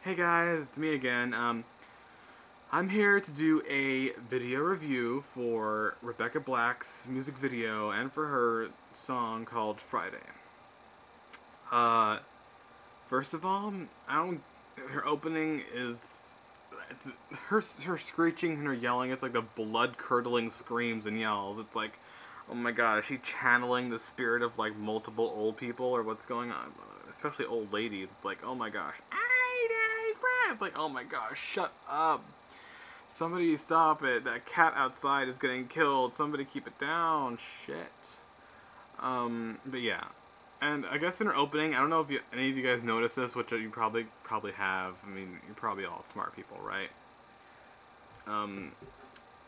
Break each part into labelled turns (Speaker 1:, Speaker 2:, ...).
Speaker 1: Hey guys, it's me again. I'm here to do a video review for Rebecca Black's music video and for her song called Friday. Uh, First of all, I don't. Her opening is. Her screeching and her yelling. It's like the blood curdling screams and yells. It's like, oh my god, is she channeling the spirit of like multiple old people or what's going on? Especially old ladies. It's like, oh my gosh. It's like, oh my gosh, shut up. Somebody stop it. That cat outside is getting killed. Somebody keep it down. Shit. But yeah. And I guess in her opening, I don't know if any of you guys noticed this, which you probably have. I mean, you're probably all smart people, right? Um,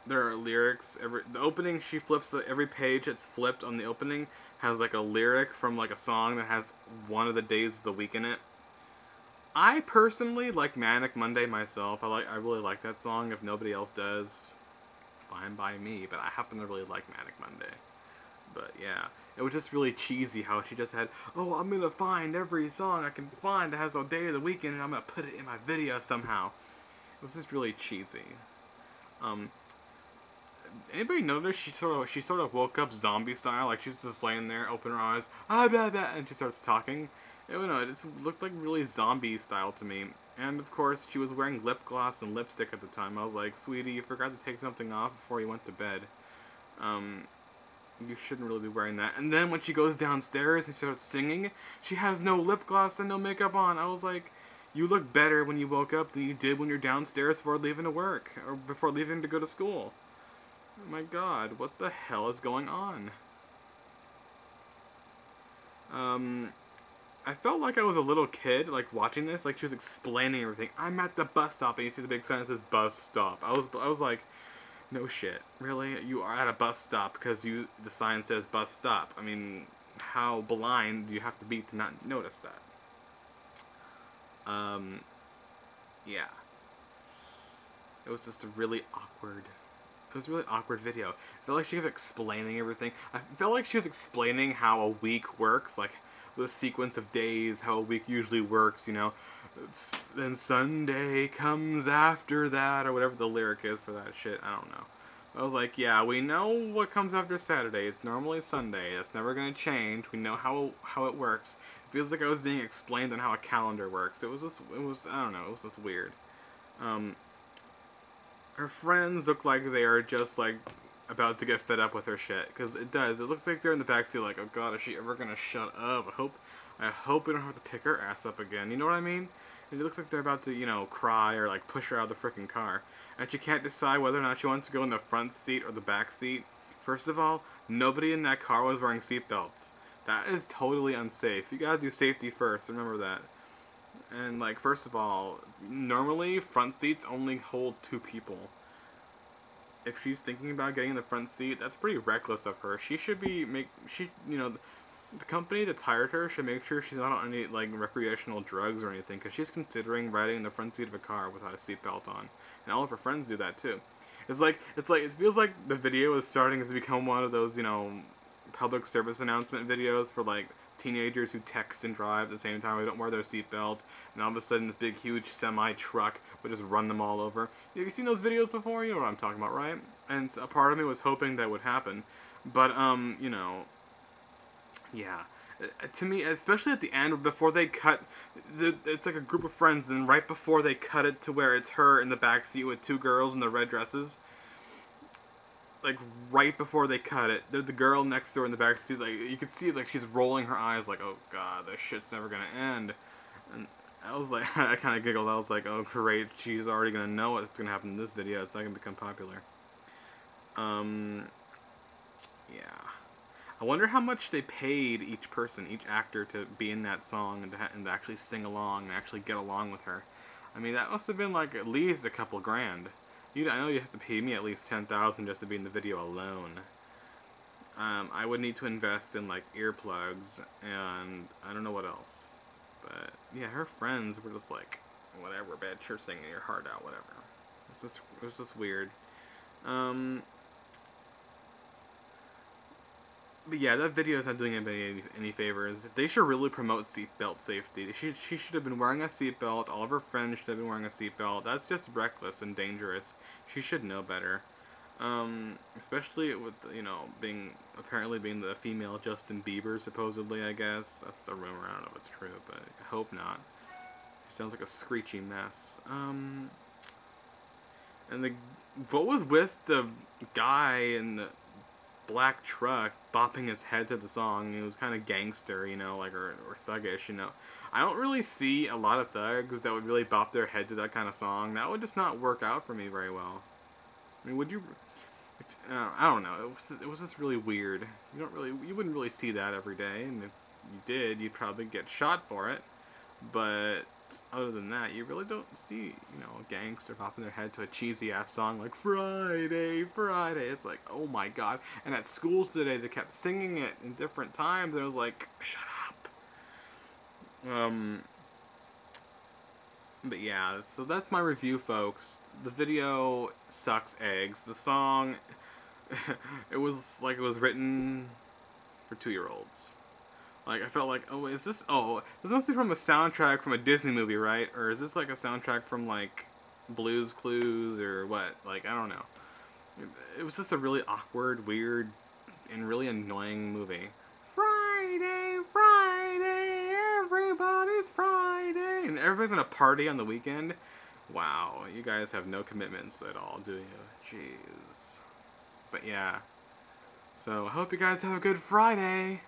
Speaker 1: there are lyrics. The opening, she flips every page that's flipped on the opening has like a lyric from like a song that has one of the days of the week in it. I personally like Manic Monday myself. I really like that song. If nobody else does, fine by me. But I happen to really like Manic Monday. But yeah, it was just really cheesy how she just had, oh, I'm gonna find every song I can find that has a day of the weekend and I'm gonna put it in my video somehow. It was just really cheesy. Um, Anybody notice she sort of woke up zombie style, like she was just laying there, open her eyes, ah blah blah, and she starts talking. I don't know, it just looked like really zombie style to me. And of course, she was wearing lip gloss and lipstick at the time. I was like, sweetie, you forgot to take something off before you went to bed. Um, you shouldn't really be wearing that. And then when she goes downstairs and she starts singing, she has no lip gloss and no makeup on. I was like, you look better when you woke up than you did when you're downstairs before leaving to work or before leaving to go to school. Oh my god, what the hell is going on? I felt like I was a little kid, like, watching this, like, she was explaining everything. I'm at the bus stop, and you see the big sign that says bus stop. I was like, no shit, really? You are at a bus stop because the sign says bus stop. I mean, how blind do you have to be to not notice that? Yeah. It was just a really awkward. It was a really awkward video. I felt like she kept explaining everything. I felt like she was explaining how a week works, like the sequence of days, how a week usually works, you know. Then Sunday comes after that, or whatever the lyric is for that shit. I don't know. I was like, yeah, we know what comes after Saturday. It's normally Sunday. That's never gonna change. We know how it works. It feels like I was being explained on how a calendar works. I don't know. It was just weird. Um, her friends look like they are just like about to get fed up with her shit, because it does. It looks like they're in the backseat like, oh god, is she ever gonna shut up? I hope we don't have to pick her ass up again. You know what I mean? And it looks like they're about to, you know, cry or like push her out of the freaking car, and she can't decide whether or not she wants to go in the front seat or the back seat. First of all, nobody in that car was wearing seatbelts. That is totally unsafe. You gotta do safety first. Remember that. And like, first of all, normally front seats only hold two people. If she's thinking about getting in the front seat, that's pretty reckless of her. She should be the company that's hired her should make sure she's not on any like recreational drugs or anything, because she's considering riding in the front seat of a car without a seatbelt on, and all of her friends do that too. It feels like the video is starting to become one of those, you know, public service announcement videos for like teenagers who text and drive at the same time. They don't wear their seatbelt, and all of a sudden this big huge semi truck would just run them all over. Have you seen those videos before? You know what I'm talking about, right? And a part of me was hoping that would happen, but you know, yeah. To me, especially at the end, before they cut, it's like a group of friends, and right before they cut it to where it's her in the back seat with two girls in the red dresses, like right before they cut it, the girl next to her in the back seat, like you could see like she's rolling her eyes, like, oh god, this shit's never gonna end. And I was like, I kind of giggled. I was like, oh great, she's already gonna know what's gonna happen in this video. It's not gonna become popular. Yeah. I wonder how much they paid each person, each actor, to be in that song and to actually sing along and actually get along with her. I mean, that must have been like at least a couple grand. I know you have to pay me at least 10,000 just to be in the video alone. I would need to invest in like earplugs and I don't know what else. But yeah, her friends were just like, whatever, bitch, you're singing your heart out, whatever. It was just weird. Um, But yeah, that video is not doing anybody any favors. They should really promote seatbelt safety. She should have been wearing a seatbelt. All of her friends should have been wearing a seatbelt. That's just reckless and dangerous. She should know better. Especially with, you know, apparently being the female Justin Bieber, supposedly, I guess. That's the rumor. I don't know if it's true, but I hope not. She sounds like a screechy mess. And what was with the guy in the black truck bopping his head to the song? It was kind of gangster, you know, like, or thuggish, you know. I don't really see a lot of thugs that would really bop their head to that kind of song. That would just not work out for me very well. I mean, would you? I don't know. It was just really weird. You wouldn't really see that every day, and if you did, you'd probably get shot for it. But other than that, you really don't see, you know, a gangster popping their head to a cheesy ass song like Friday, Friday. It's like, oh my god. And at school today, they kept singing it in different times, and it was like, shut up. But yeah, so that's my review, folks. The video sucks eggs. The song, it was like it was written for 2-year-olds. Like, I felt like, oh, this must be from a soundtrack from a Disney movie, right? Or is this like a soundtrack from, like, Blue's Clues or what? Like, I don't know. It was just a really awkward, weird, and really annoying movie. Friday, Friday, everybody's Friday. And everybody's gonna party on the weekend. Wow, you guys have no commitments at all, do you? Jeez. But yeah. So, I hope you guys have a good Friday.